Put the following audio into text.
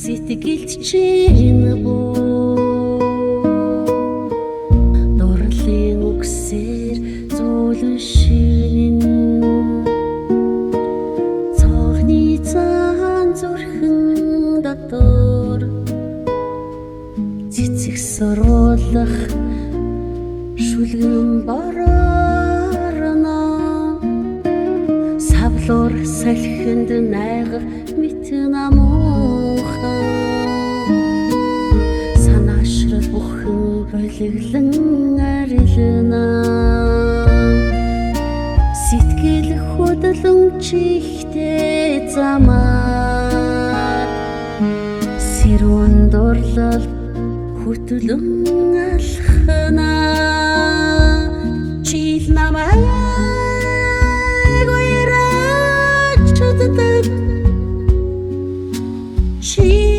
сэтгэлд чинь дурлалын үгсээр зөөлөн шинэн цогны цаан зүрхэн дотор цэцэг соруулах шүлгэн борорно савлуур салхинд найгах митэн амуухан санаашрал бүхэн болиглан арилна сэтгэл хөдлөн чихтэй замаар сэрүүн дурлал хөтлөн алхна чил намайг уяраач чаддаг чи